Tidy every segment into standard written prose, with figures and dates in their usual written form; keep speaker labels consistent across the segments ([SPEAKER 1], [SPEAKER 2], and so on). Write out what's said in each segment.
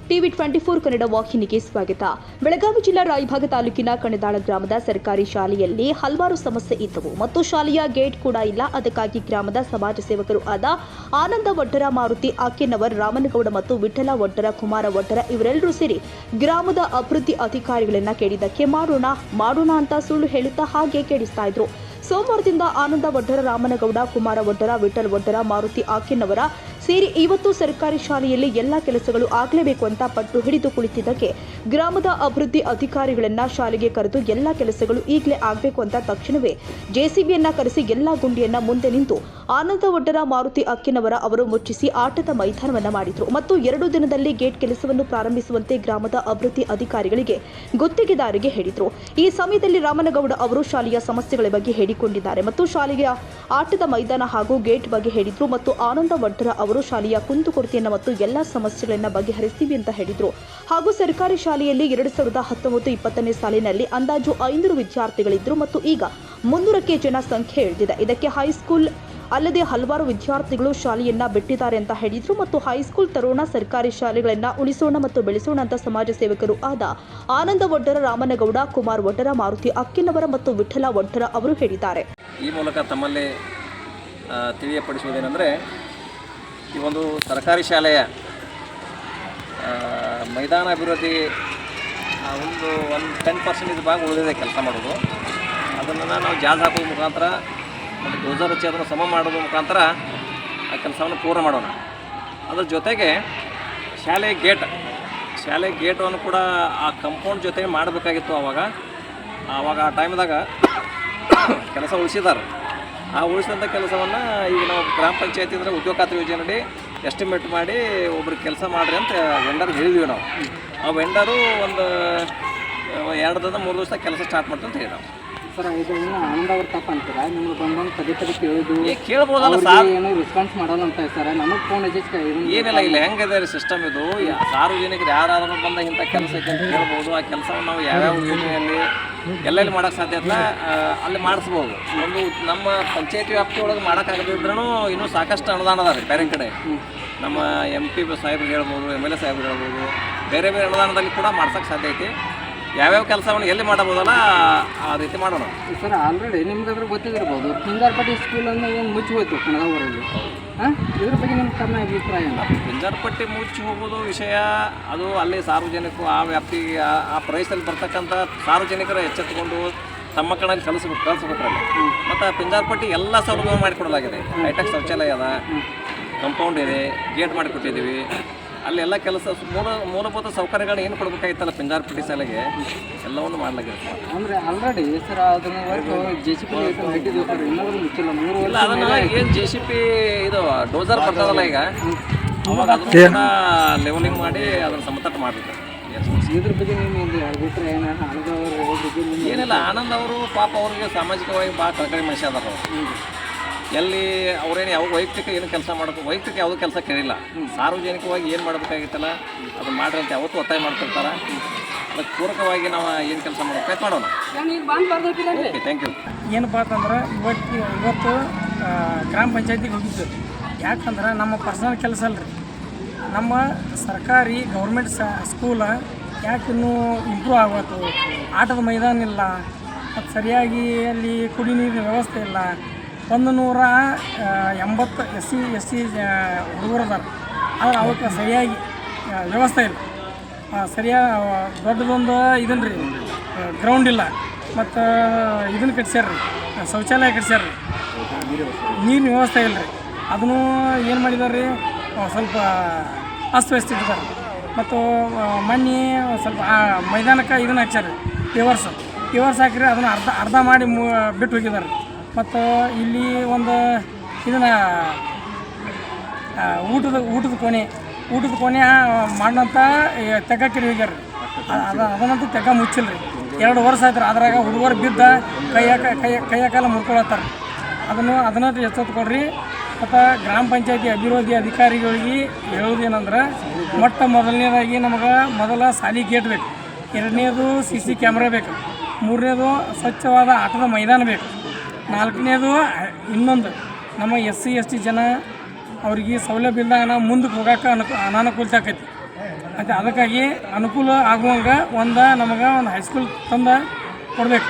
[SPEAKER 1] TV 24 Kannada ವಾಹಿನಿಗೆ ಸ್ವಾಗತ. ಬೆಳಗಾವಿ ಜಿಲ್ಲಾ ರಾಯಭಾಗ ತಾಲೂಕಿನ ಕಣದಾಳ ಗ್ರಾಮದ ಸರ್ಕಾರಿ ಶಾಲೆಯಲ್ಲಿ ಹಲವಾರು ಸಮಸ್ಯೆ ಇದ್ದವು ಮತ್ತು ಶಾಲೆಯ ಗೇಟ್ ಕೂಡ ಇಲ್ಲ. ಅದಕ್ಕಾಗಿ ಗ್ರಾಮದ ಸಮಾಜ ಸೇವಕರು ಆದ ಆನಂದ ಒಡ್ಡರ, ಮಾರುತಿ ಆಕೆನವರ್, ರಾಮನಗೌಡ ಮತ್ತು ವಿಠಲ ಒಡ್ಡರ, ಕುಮಾರ ಒಡ್ಡರ ಇವರೆಲ್ಲರೂ ಸೇರಿ ಗ್ರಾಮದ ಅಭಿವೃದ್ಧಿ ಅಧಿಕಾರಿಗಳನ್ನ ಕೇಳಿದ್ದಕ್ಕೆ ಮಾಡೋಣ ಅಂತ ಸುಳ್ಳು ಹೇಳುತ್ತಾ ಹಾಗೆ ಕೇಳಿಸ್ತಾ ಇದ್ರು. ಸೋಮವಾರದಿಂದ ಆನಂದ ಒಡ್ಡರ, ರಾಮನಗೌಡ, ಕುಮಾರ ಒಡ್ಡರ, ವಿಠಲ್ ಒಡ್ಡರ, ಮಾರುತಿ ಆಕೆನವರ ಸೇರಿ ಇವತ್ತು ಸರ್ಕಾರಿ ಶಾಲೆಯಲ್ಲಿ ಎಲ್ಲ ಕೆಲಸಗಳು ಆಗಲೇಬೇಕು ಅಂತ ಪಟ್ಟು ಹಿಡಿದು ಕುಳಿತಿದ್ದಕ್ಕೆ ಗ್ರಾಮದ ಅಭಿವೃದ್ಧಿ ಅಧಿಕಾರಿಗಳನ್ನ ಶಾಲೆಗೆ ಕರೆದು ಎಲ್ಲ ಕೆಲಸಗಳು ಈಗಲೇ ಆಗಬೇಕು ಅಂತ ತಕ್ಷಣವೇ ಜೆಸಿಬಿಯನ್ನ ಕರೆಸಿ ಎಲ್ಲ ಗುಂಡಿಯನ್ನ ಮುಂದೆ ನಿಂತು ಆನಂದ ಒಡ್ಡರ, ಮಾರುತಿ ಅಕ್ಕಿನವರ ಅವರು ಮುಚ್ಚಿಸಿ ಆಟದ ಮೈದಾನವನ್ನ ಮಾಡಿದ್ರು ಮತ್ತು 2 ದಿನದಲ್ಲಿ ಗೇಟ್ ಕೆಲಸವನ್ನು ಪ್ರಾರಂಭಿಸುವಂತೆ ಗ್ರಾಮದ ಅಭಿವೃದ್ಧಿ ಅಧಿಕಾರಿಗಳಿಗೆ ಗುತ್ತಿಗೆದಾರರಿಗೆ ಹೇಳಿದ್ರು. ಈ ಸಮಯದಲ್ಲಿ ರಾಮನಗೌಡ ಅವರು ಶಾಲೆಯ ಸಮಸ್ಯೆಗಳ ಬಗ್ಗೆ ಹೇಳಿಕೊಂಡಿದ್ದಾರೆ ಮತ್ತು ಶಾಲೆಯ ಆಟದ ಮೈದಾನ ಹಾಗೂ ಗೇಟ್ ಬಗ್ಗೆ ಹೇಳಿದ್ರು ಮತ್ತು ಆನಂದ ಒಡ್ಡರ ಅವರು ಶಾಲೆಯ ಕುಂದುಕೊರತೆಯನ್ನು ಮತ್ತು ಎಲ್ಲ ಸಮಸ್ಯೆಗಳನ್ನು ಬಗೆಹರಿಸ್ತೀವಿ ಅಂತ ಹೇಳಿದ್ರು. ಹಾಗೂ ಸರ್ಕಾರಿ ಶಾಲೆಯಲ್ಲಿ 2019-20ನೇ ಸಾಲಿನಲ್ಲಿ ಅಂದಾಜು 500 ವಿದ್ಯಾರ್ಥಿಗಳಿದ್ರು ಮತ್ತು ಈಗ 300ಕ್ಕೆ ಜನ ಸಂಖ್ಯೆ ಇಳಿದಿದೆ. ಇದಕ್ಕೆ ಹೈಸ್ಕೂಲ್ ಅಲ್ಲದೆ ಹಲವಾರು ವಿದ್ಯಾರ್ಥಿಗಳು ಶಾಲೆಯನ್ನ ಬಿಟ್ಟಿದ್ದಾರೆ ಅಂತ ಹೇಳಿದ್ರು ಮತ್ತು ಹೈಸ್ಕೂಲ್ ತರೋಣ, ಸರ್ಕಾರಿ ಶಾಲೆಗಳನ್ನ ಉಳಿಸೋಣ ಮತ್ತು ಬೆಳೆಸೋಣ ಅಂತ ಸಮಾಜ ಸೇವಕರು ಆದ ಆನಂದ ಒಡ್ಡರ, ರಾಮನಗೌಡ, ಕುಮಾರ್ ಒಡ್ಡರ, ಮಾರುತಿ ಅಕ್ಕಿನವರ ಮತ್ತು ವಿಠಲ ಒಡ್ಡರ ಅವರು ಹೇಳಿದ್ದಾರೆ.
[SPEAKER 2] ಈ ಮೂಲಕ ತಮ್ಮಲ್ಲಿ ತಿಳಿಯಪಡಿಸುವುದೇನೆಂದರೆ, ಈ ಒಂದು ಸರ್ಕಾರಿ ಶಾಲೆಯ ಮೈದಾನ ಅಭಿವೃದ್ಧಿ ಒಂದು 10% ಭಾಗ ಉಳಿದಿದೆ ಕೆಲಸ ಮಾಡೋದು. ಅದನ್ನು ನಾವು ಜಾಜ್ ಹಾಕೋದ್ರ ಮುಖಾಂತರ ಮತ್ತು ಡೋಸರ್ ಹಚ್ಚಿ ಅದನ್ನು ಸಮ ಮಾಡೋದ್ರ ಮುಖಾಂತರ ಆ ಕೆಲಸವನ್ನು ಪೂರ್ಣ ಮಾಡೋಣ. ಅದ್ರ ಜೊತೆಗೆ ಶಾಲೆ ಗೇಟನ್ನು ಕೂಡ ಆ ಕಂಪೌಂಡ್ ಜೊತೆಗೆ ಮಾಡಬೇಕಾಗಿತ್ತು. ಆವಾಗ ಆ ಟೈಮ್ದಾಗ ಕೆಲಸ ಉಳಿಸಿದ್ದಾರೆ. ಆ ಉಳಿಸಿದಂಥ ಕೆಲಸವನ್ನು ಈಗ ನಾವು ಗ್ರಾಮ ಪಂಚಾಯತಿ ಅಂದರೆ ಉದ್ಯೋಗ ಖಾತ್ರಿ ಯೋಜನೆ ಎಸ್ಟಿಮೇಟ್ ಮಾಡಿ ಒಬ್ರಿಗೆ ಕೆಲಸ ಮಾಡಿರಿ ಅಂತ ವೆಂಡರ್ಗೆ ಹೇಳಿದ್ವಿ ನಾವು. ಆ ವೆಂಡರು ಒಂದು 2 ದಿನ 3 ದಿವಸ ಕೆಲಸ ಸ್ಟಾರ್ಟ್ ಮಾಡ್ತೀವಿ ಅಂತ ಹೇಳಿ ನಾವು.
[SPEAKER 3] ಸರ್, ಇದು ಆನಂದ ಅವ್ರು ತಪ್ಪ ಅಂತೀರಾ? ನಿಮ್ಗೆ ಬಂದು ಪದೇ ಕೇಳೋದು
[SPEAKER 2] ಕೇಳ್ಬೋದಲ್ಲ ಸರ್,
[SPEAKER 3] ಏನೋ ರೆಸ್ಪಾನ್ಸ್ ಮಾಡೋಲ್ಲ ಅಂತ ಸರ್. ನಮಗೆ ಫೋನ್
[SPEAKER 2] ಏನಿಲ್ಲ, ಇಲ್ಲ ಹೆಂಗಿದೆ ರೀ ಸಿಸ್ಟಮ್ ಇದು. ಸಾರ್ವಜನಿಕರು ಯಾರಾದ್ರೂ ಬಂದ ಇಂಥ ಕೆಲಸ ಐತೆ ಅಂತ ಕೇಳ್ಬೋದು. ಆ ಕೆಲಸವನ್ನು ನಾವು ಯಾವ್ಯಾವ ಯೋಜನೆಯಲ್ಲಿ ಎಲ್ಲೆಲ್ಲಿ ಮಾಡೋಕ್ಕೆ ಸಾಧ್ಯ ಇಲ್ಲ ಅಲ್ಲಿ ಮಾಡಿಸ್ಬೋದು. ಒಂದು ನಮ್ಮ ಪಂಚಾಯತಿ ವ್ಯಾಪ್ತಿ ಒಳಗೆ ಮಾಡೋಕ್ಕಾಗದಿದ್ರೂ ಇನ್ನೂ ಸಾಕಷ್ಟು ಅನುದಾನ ಅದ ರೀ ಬೇರೆ ಕಡೆ. ನಮ್ಮ MP ಸಾಹೇಬ್ರು ಹೇಳ್ಬೋದು, MLA ಸಾಹೇಬ್ರು ಹೇಳ್ಬೋದು, ಬೇರೆ ಅನುದಾನದಲ್ಲಿ ಕೂಡ ಮಾಡ್ಸೋಕ್ಕೆ ಸಾಧ್ಯ ಐತಿ. ಯಾವ್ಯಾವ ಕೆಲಸವನ್ನು ಎಲ್ಲಿ ಮಾಡಬಹುದಲ್ಲ ಆ ರೀತಿ ಮಾಡೋಣ.
[SPEAKER 3] ಸರ್, ಆಲ್ರೆಡಿ ನಿಮ್ಗೆ ಅದ್ರ ಗೊತ್ತಿದಿರ್ಬೋದು, ಪಿಂಜಾರಪಟ್ಟಿ ಸ್ಕೂಲನ್ನು ಏನು ಮುಚ್ಚಿ ಹೋಯ್ತು ಕಣಗಾವೂರಲ್ಲಿ. ಇದ್ರ ಬಗ್ಗೆ ನಿಮ್ಮ ತಮ್ಮ ಅಭಿಪ್ರಾಯ ಏನು?
[SPEAKER 2] ಪಿಂಜಾರಪಟ್ಟಿ ಮುಚ್ಚಿ ಹೋಗೋದು ವಿಷಯ ಅದು ಅಲ್ಲಿ ಸಾರ್ವಜನಿಕರು ಆ ವ್ಯಾಪ್ತಿ ಆ ಪ್ರದೇಶದಲ್ಲಿ ಬರ್ತಕ್ಕಂಥ ಸಾರ್ವಜನಿಕರು ಎಚ್ಚೆತ್ತುಕೊಂಡು ತಮ್ಮ ಕಣ್ಣಲ್ಲಿ ಕಳಿಸ್ಬಿಟ್ರಲ್ಲಿ. ಮತ್ತು ಪಿಂಜಾರಪಟ್ಟಿ ಎಲ್ಲ ಸೌಲಭ್ಯ ಮಾಡಿಕೊಡಲಾಗಿದೆ. ಹೈಟೆಕ್ ಶೌಚಾಲಯ ಅದ, ಕಂಪೌಂಡ್ ಇದೆ, ಗೇಟ್ ಮಾಡಿಕೊಟ್ಟಿದ್ದೀವಿ. ಅಲ್ಲಿ ಎಲ್ಲ ಕೆಲಸ ಮೂಲಭೂತ ಸೌಕರ್ಯಗಳನ್ನ ಏನು ಕೊಡಬೇಕಾಗಿತ್ತಲ್ಲ ಪಿಂಜಾರಪಟ್ಟಿ ಶಾಲೆಗೆ ಎಲ್ಲವನ್ನು ಮಾಡಲಾಗಿದೆ.
[SPEAKER 3] ಅಂದರೆ ಆಲ್ರೆಡಿ ಸರ್ ಅದನ್ನು JCP ಇಟ್ಟಿದ್ದೀವಿ ಸರ್, ಇನ್ನೊಂದು ಮುಚ್ಚಿಲ್ಲ. 3 ವರ್ಷ
[SPEAKER 2] ಇಲ್ಲ, ಅದನ್ನು ಏನು JCP ಇದು ಡೋಸರ್ ಬರ್ತದಲ್ಲ ಈಗ, ಅವಾಗ ಅದನ್ನು ಕೂಡ ಲೆವೆಲಿಂಗ್ ಮಾಡಿ ಅದನ್ನು ಸಮತಟ್ಟು ಮಾಡಬೇಕು.
[SPEAKER 3] ಇದ್ರ ಬಗ್ಗೆ ನಿಮ್ಮ ಅಭಿಪ್ರಾಯ ಏನು? ಆನಂದ್ ಅವರು
[SPEAKER 2] ಏನಿಲ್ಲ, ಆನಂದ್ ಅವರು ಪಾಪ ಅವ್ರಿಗೆ ಸಾಮಾಜಿಕವಾಗಿ ಭಾಳ ಕಳಕಳಿ ಮನುಷ್ಯ ಅದಾರ. ಎಲ್ಲಿ ಅವ್ರೇನು ಯಾವ ವೈಯಕ್ತಿಕ ಏನು ಕೆಲಸ ಮಾಡೋದು, ವೈಯಕ್ತಿಕ ಯಾವುದೂ ಕೆಲಸ ಕೇಳಿಲ್ಲ. ಸಾರ್ವಜನಿಕವಾಗಿ ಏನು ಮಾಡಬೇಕಾಗಿತ್ತಲ್ಲ ಅದನ್ನು ಮಾಡ್ರಿ ಅಂತ ಯಾವತ್ತೂ ಒತ್ತಾಯ ಮಾಡ್ತಿರ್ತಾರೆ. ಅದಕ್ಕೆ ಪೂರಕವಾಗಿ ನಾವು ಏನು ಕೆಲಸ ಮಾಡಬೇಕು ಮಾಡೋಣ. Okay, thank you.
[SPEAKER 4] ಏನಪ್ಪ ಅಂತಂದ್ರೆ ಇವತ್ತು ಗ್ರಾಮ ಪಂಚಾಯತಿಗೆ ಹೋಗಿದ್ದು ಯಾಕಂದ್ರೆ ನಮ್ಮ ಪರ್ಸನಲ್ ಕೆಲಸ ಅಲ್ರಿ. ನಮ್ಮ ಸರ್ಕಾರಿ ಗೌರ್ಮೆಂಟ್ ಸ್ಕೂಲ ಯಾಕೆ ಇನ್ನೂ ಇಂಪ್ರೂವ್ ಆಗಬೇಕು. ಆಟದ ಮೈದಾನ ಇಲ್ಲ, ಮತ್ತು ಸರಿಯಾಗಿ ಅಲ್ಲಿ ಕುಡಿ ನೀರಿನ ವ್ಯವಸ್ಥೆ ಇಲ್ಲ. 180 SC ಹುಡುಗರು ಅದಾರ, ಆದರೆ ಅವಕ್ಕೆ ಸರಿಯಾಗಿ ವ್ಯವಸ್ಥೆ ಇಲ್ಲ. ಸರಿಯಾಗಿ ದೊಡ್ಡದೊಂದು ಇದನ್ನು ರೀ ಗ್ರೌಂಡ್ ಇಲ್ಲ. ಮತ್ತು ಇದನ್ನು ಕಟ್ಸ್ಯಾರ್ರಿ, ಶೌಚಾಲಯ ಕಟ್ಸ್ಯಾರ್ರಿ, ನೀರಿನ ವ್ಯವಸ್ಥೆ ಇಲ್ಲ ರೀ. ಅದನ್ನು ಏನು ಮಾಡಿದಾರೆ ರೀ, ಸ್ವಲ್ಪ ಅಸ್ತವ್ಯಸ್ತ ಇಟ್ಟಿದ್ದಾರೆ. ಮತ್ತು ಮೊನ್ನೆ ಸ್ವಲ್ಪ ಮೈದಾನಕ್ಕೆ ಇದನ್ನು ಹಾಕ್ಸ್ಯಾರ ರೀ, ಪೇವರ್ಸ್ ಹಾಕಿರಿ. ಅದನ್ನು ಅರ್ಧ ಮಾಡಿ ಬಿಟ್ಟು ಹೋಗಿದ್ದಾರೆ. ಮತ್ತು ಇಲ್ಲಿ ಒಂದು ಇದನ್ನು ಊಟದ ಕೋಣೆ ಮಾಡೋಂಥ ತೆಗಕ್ಕೆ ಹೋಗ್ಯಾರ ರೀ. ಅದನ್ನಂತೂ ತೆಗ ಮುಚ್ಚಿಲ್ಲ ರೀ. 2 ವರ್ಷ ಆಯ್ತು ರೀ. ಅದ್ರಾಗ ಹುಡುಗರು ಬಿದ್ದ ಕೈಯ ಕಾಲ ಮುರ್ಕೊಳತ್ತಾರ. ಅದನ್ನು ಎಚ್ಚೆತ್ಕೊಡ್ರಿ. ಮತ್ತು ಗ್ರಾಮ ಪಂಚಾಯತಿ ಅಭಿವೃದ್ಧಿ ಅಧಿಕಾರಿಗಳಿಗೆ ಹೇಳೋದೇನಂದ್ರೆ, ಮೊದಲನೇದಾಗಿ ನಮಗೆ ಶಾಲೆ ಗೇಟ್ ಬೇಕು, 2ನೇದು CC ಕ್ಯಾಮ್ರಾ ಬೇಕು, 3ನೇದು ಸ್ವಚ್ಛವಾದ ಆಟದ ಮೈದಾನ ಬೇಕು, 4ನೇದು ಇನ್ನೊಂದು ನಮ್ಮ SC ST ಜನ ಅವ್ರಿಗೆ ಸೌಲಭ್ಯ ಇಲ್ದಾಗ ಮುಂದಕ್ಕೆ ಹೋಗೋಕೆ ಅನಾನುಕೂಲತೆ ಆಕೈತಿ. ಮತ್ತು ಅದಕ್ಕಾಗಿ ಅನುಕೂಲ ಆಗುವಂಗೆ ನಮಗೆ ಒಂದು ಹೈಸ್ಕೂಲ್ ತಂದು ಕೊಡಬೇಕು.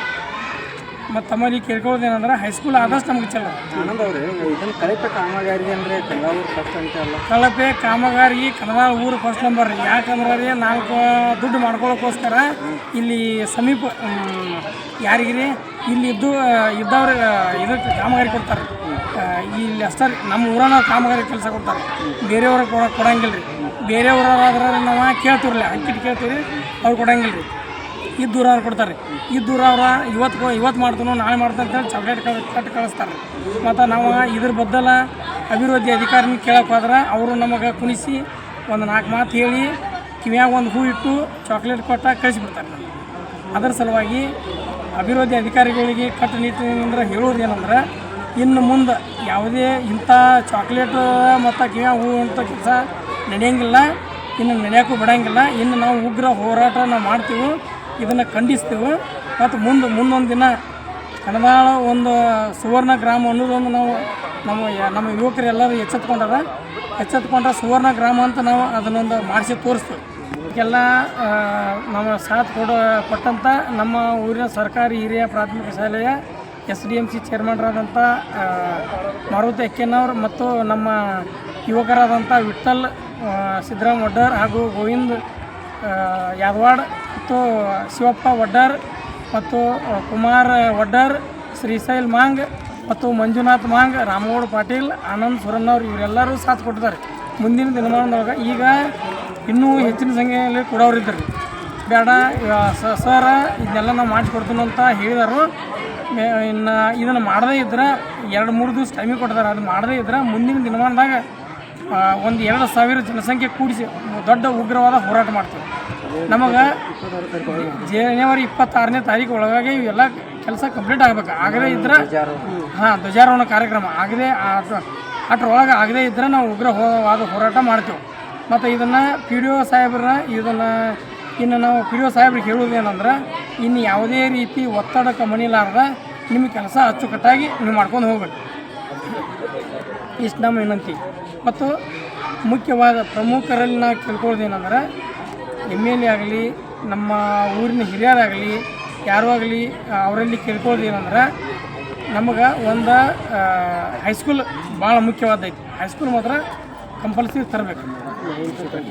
[SPEAKER 4] ಮತ್ತು ತಮ್ಮಲ್ಲಿ ಕೇಳ್ಕೊಳ್ಳೋದೇನಂದ್ರೆ ಹೈಸ್ಕೂಲ್ ಆದಷ್ಟು ನಮ್ಗೆ ಚಲೋ.
[SPEAKER 3] ಆನಂದ್ ಅವ್ರೆ, ಇದನ್ನು ಕಳಪೆ ಕಾಮಗಾರಿ ಅಂದರೆ ಕನ್ನಡ ಫಸ್ಟ್ ಅಂತ ಅಲ್ಲ?
[SPEAKER 4] ಕಳಪೆ ಕಾಮಗಾರಿ ಕನ್ನಡ ಊರು ಫಸ್ಟ್ ನಂಬರ್ ರೀ. ಯಾಕಂದ್ರೆ ರೀ 4 ದುಡ್ಡು ಮಾಡ್ಕೊಳ್ಳೋಕ್ಕೋಸ್ಕರ ಇಲ್ಲಿ ಸಮೀಪ ಯಾರಿಗಿರಿ ಇಲ್ಲಿ ಇದ್ದವ್ರು ಇದಕ್ಕೆ ಕಾಮಗಾರಿ ಕೊಡ್ತಾರೆ. ಇಲ್ಲಿ ಅಷ್ಟೇ ನಮ್ಮ ಊರನ್ನ ಕಾಮಗಾರಿ ಕೆಲಸ ಕೊಡ್ತಾರೆ, ಬೇರೆಯವ್ರಿಗೆ ಕೊಡಂಗಿಲ್ಲ ರೀ. ಬೇರೆಯವ್ರಾದ್ರೆ ನಾವು ಕೇಳ್ತೀವ್ರಲ್ಲ, ಅಕ್ಕಿಟ್ಟು ಕೇಳ್ತೀವಿ, ಅವ್ರು ಕೊಡಂಗಿಲ್ಲ ರೀ. ಇದ್ದೂರವ್ರು ಕೊಡ್ತಾರೆ. ಇದ್ದೂರವ್ರ ಇವತ್ತು ಮಾಡ್ತಾನೋ ನಾಳೆ ಮಾಡ್ತಾನೆ ಅಂತೇಳಿ ಚಾಕ್ಲೇಟ್ ಕಟ್ಟು ಕಳಿಸ್ತಾರೆ. ಮತ್ತು ನಾವು ಇದ್ರ ಬದ್ದಲ ಅಭಿವೃದ್ಧಿ ಅಧಿಕಾರಿನ ಕೇಳಕ್ಕೆ ಹೋದ್ರೆ ಅವರು ನಮಗೆ ಕುಣಿಸಿ ಒಂದು 4 ಮಾತು ಹೇಳಿ ಕಿವಿಯಾಗ ಒಂದು ಹೂ ಇಟ್ಟು ಚಾಕ್ಲೇಟ್ ಕೊಟ್ಟ ಕಳಿಸಿಬಿಡ್ತಾರೆ. ಅದರ ಸಲುವಾಗಿ ಅಭಿವೃದ್ಧಿ ಅಧಿಕಾರಿಗಳಿಗೆ ಕಟ್ಟುನಿಟ್ಟಿನಿಂದ ಹೇಳೋದು ಏನಂದ್ರೆ, ಇನ್ನು ಮುಂದೆ ಯಾವುದೇ ಇಂಥ ಚಾಕ್ಲೇಟ್ ಮತ್ತು ಕಿವಿಯಾಗ ಹೂ ಅಂತ ಕೆಲಸ ನಡೆಯೋಂಗಿಲ್ಲ, ಇನ್ನು ನಡೆಯೋಕ್ಕೂ ಬಿಡೋಂಗಿಲ್ಲ. ಇನ್ನು ನಾವು ಉಗ್ರ ಹೋರಾಟ ನಾವು ಮಾಡ್ತೀವಿ, ಇದನ್ನು ಖಂಡಿಸ್ತೀವಿ. ಮತ್ತು ಮುಂದೊಂದು ದಿನ ಕನ್ನಡ ಒಂದು ಸುವರ್ಣ ಗ್ರಾಮ ಅನ್ನೋದೊಂದು ನಾವು ನಮ್ಮ ಯುವಕರು ಎಲ್ಲರೂ ಎಚ್ಚೆತ್ಕೊಂಡ್ರೆ ಸುವರ್ಣ ಗ್ರಾಮ ಅಂತ ನಾವು ಅದನ್ನೊಂದು ಮಾಡಿಸಿ ತೋರಿಸ್ತೀವಿ. ಇದಕ್ಕೆಲ್ಲ ನಮ್ಮ ಸಾಥ್ ಕೊಟ್ಟಂಥ ನಮ್ಮ ಊರಿನ ಸರ್ಕಾರಿ ಹಿರಿಯ ಪ್ರಾಥಮಿಕ ಶಾಲೆಯ SDMC ಚೇರ್ಮನ್ರಾದಂಥ ಮಾರುತಿ ಎಕ್ಕೆನವ್ರು ಮತ್ತು ನಮ್ಮ ಯುವಕರಾದಂಥ ವಿಠ್ಠಲ್ ಸಿದ್ದರಾಮ್ ವಡ್ಡರ್ ಹಾಗೂ ಗೋವಿಂದ್ ಯಾದವಾಡ್ ಮತ್ತು ಶಿವಪ್ಪ ವಡ್ಡರ್ ಮತ್ತು ಕುಮಾರ್ ವಡ್ಡರ್, ಶ್ರೀಶೈಲ್ ಮಾಂಗ್ ಮತ್ತು ಮಂಜುನಾಥ್ ಮಾಂಗ್, ರಾಮಗೌಡ ಪಾಟೀಲ್, ಆನಂದ್ ಸುರನ್ನವ್ರು ಇವರೆಲ್ಲರೂ ಸಾಥ್ ಕೊಟ್ಟಿದ್ದಾರೆ. ಮುಂದಿನ ದಿನಮಾನದೊಳಗೆ ಈಗ ಇನ್ನೂ ಹೆಚ್ಚಿನ ಸಂಖ್ಯೆಯಲ್ಲಿ ಕೊಡೋರಿದ್ದರು. ಬೇಡ ಸರ್ ಇದನ್ನೆಲ್ಲ ನಾವು ಮಾಡಿಕೊಡ್ತೀನಿ ಅಂತ ಹೇಳಿದರು. ಇನ್ನು ಇದನ್ನು ಮಾಡದೇ ಇದ್ರೆ 2-3 ದಿವಸ ಟೈಮಿಗೆ ಕೊಡ್ತಾರೆ. ಅದು ಮಾಡದೇ ಇದ್ರೆ ಮುಂದಿನ ದಿನಮಾನದಾಗ ಒಂದು 2,000 ಜನಸಂಖ್ಯೆ ಕೂಡಿಸಿ ದೊಡ್ಡ ಉಗ್ರವಾದ ಹೋರಾಟ ಮಾಡ್ತೀವಿ. ನಮಗೆ ಜನವರಿ 26ನೇ ತಾರೀಕು ಒಳಗಾಗಿ ಇವೆಲ್ಲ ಕೆಲಸ ಕಂಪ್ಲೀಟ್ ಆಗಬೇಕು. ಆಗದೇ ಇದ್ರೆ ಧ್ವಜಾರೋಹಣ ಕಾರ್ಯಕ್ರಮ ಅಷ್ಟರೊಳಗೆ ಆಗದೇ ಇದ್ದರೆ ನಾವು ಉಗ್ರವಾದ ಹೋರಾಟ ಮಾಡ್ತೀವಿ. ಮತ್ತು ಇದನ್ನು PDO ಸಾಹೇಬ್ರನ್ನ ಇನ್ನು ನಾವು PDO ಸಾಹೇಬ್ರಿಗೆ ಹೇಳೋದೇನಂದ್ರೆ, ಇನ್ನು ಯಾವುದೇ ರೀತಿ ಒತ್ತಡಕ್ಕೆ ಮಣಿಲಾರ್ದ ನಿಮ್ಮ ಕೆಲಸ ಅಚ್ಚುಕಟ್ಟಾಗಿ ನೀವು ಮಾಡ್ಕೊಂಡು ಹೋಗ್ಬೇಕು, ಇಷ್ಟು ನಮ್ಮ ವಿನಂತಿ. ಮತ್ತು ಮುಖ್ಯವಾದ ಪ್ರಮುಖರಲ್ಲಿ ನಾವು ಕೇಳ್ಕೊಳ್ಳೋದೇನೆಂದ್ರೆ, MLA ಆಗಲಿ ನಮ್ಮ ಊರಿನ ಹಿರಿಯರಾಗಲಿ ಯಾರೂ ಆಗಲಿ ಅವರಲ್ಲಿ ಕೇಳ್ಕೊಳ್ಳೋದೇನೆಂದ್ರೆ, ನಮಗೆ ಒಂದು ಹೈಸ್ಕೂಲ್ ಭಾಳ ಮುಖ್ಯವಾದೈತಿ. ಹೈಸ್ಕೂಲ್ ಮಾತ್ರ ಕಂಪಲ್ಸರಿ ತರಬೇಕು.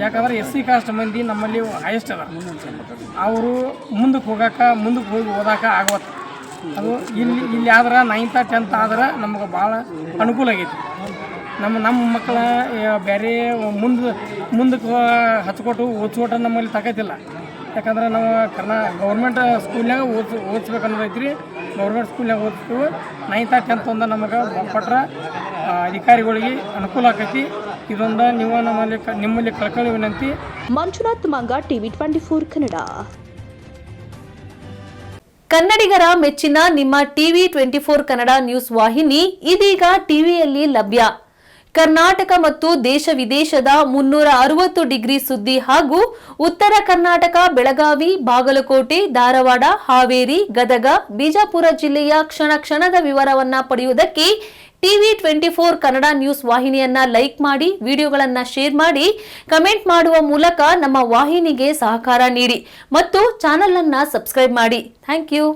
[SPEAKER 4] ಯಾಕಂದ್ರೆ SC ಕಾಸ್ಟ್ ಮಂದಿ ನಮ್ಮಲ್ಲಿ ಹೈಯೆಸ್ಟ್ ಅದ. ಅವರು ಮುಂದಕ್ಕೆ ಹೋಗಿ ಓದಾಕ ಆಗವತ್ತು. ಅದು ಇಲ್ಲಿ ಆದ್ರೆ 9th 10th ಆದ್ರೆ ನಮಗೆ ಭಾಳ ಅನುಕೂಲ ಆಗೈತಿ. ನಮ್ಮ ಮಕ್ಕಳ ಬೇರೆ ಮುಂದಕ್ಕೆ ಹಚ್ಕೊಟ್ಟು ಓದಿಸ್ಕೊಟ್ಟು ನಮ್ಮಲ್ಲಿ ತಗೋತಿಲ್ಲ. ಯಾಕಂದ್ರೆ ನಾವು ಗೌರ್ಮೆಂಟ್ ಸ್ಕೂಲ್ನಾಗ ಓದಿಸ್ಬೇಕು ಅನ್ನೋದೈತಿ ರೀ. ಗೌರ್ಮೆಂಟ್ ಸ್ಕೂಲ್ನಾಗ ಓದಿಸ್ತೀವಿ. 9th 10th ಒಂದು ನಮಗೆ ಕೊಟ್ಟರೆ ಅಧಿಕಾರಿಗಳಿಗೆ ಅನುಕೂಲ ಆಕೈತಿ. ಇದೊಂದು ನೀವು ನಿಮ್ಮಲ್ಲಿ ಕಳ್ಕೊಳ್ಳಿ ವಿನಂತಿ.
[SPEAKER 1] ಮಂಜುನಾಥ್ ಮಂಗ, TV 24 ಕನ್ನಡ.
[SPEAKER 5] ಕನ್ನಡಿಗರ ಮೆಚ್ಚಿನ ನಿಮ್ಮ TV 24 ಕನ್ನಡ ನ್ಯೂಸ್ ವಾಹಿನಿ ಇದೀಗ ಟಿವಿಯಲ್ಲಿ ಲಭ್ಯ. ಕರ್ನಾಟಕ ಮತ್ತು ದೇಶ ವಿದೇಶದ 360 ಡಿಗ್ರಿ ಸುದ್ದಿ ಹಾಗೂ ಉತ್ತರ ಕರ್ನಾಟಕ, ಬೆಳಗಾವಿ, ಬಾಗಲಕೋಟೆ, ಧಾರವಾಡ, ಹಾವೇರಿ, ಗದಗ, ಬಿಜಾಪುರ ಜಿಲ್ಲೆಯ ಕ್ಷಣ ಕ್ಷಣದ ವಿವರವನ್ನ ಪಡೆಯುವುದಕ್ಕೆ TV 24 ಕನ್ನಡ ನ್ಯೂಸ್ ವಾಹಿನಿಯನ್ನ ಲೈಕ್ ಮಾಡಿ, ವಿಡಿಯೋಗಳನ್ನ ಶೇರ್ ಮಾಡಿ, ಕಮೆಂಟ್ ಮಾಡುವ ಮೂಲಕ ನಮ್ಮ ವಾಹಿನಿಗೆ ಸಹಕಾರ ನೀಡಿ ಮತ್ತು ಚಾನೆಲ್ ಅನ್ನ ಸಬ್ಸ್ಕ್ರೈಬ್ ಮಾಡಿ. Thank you.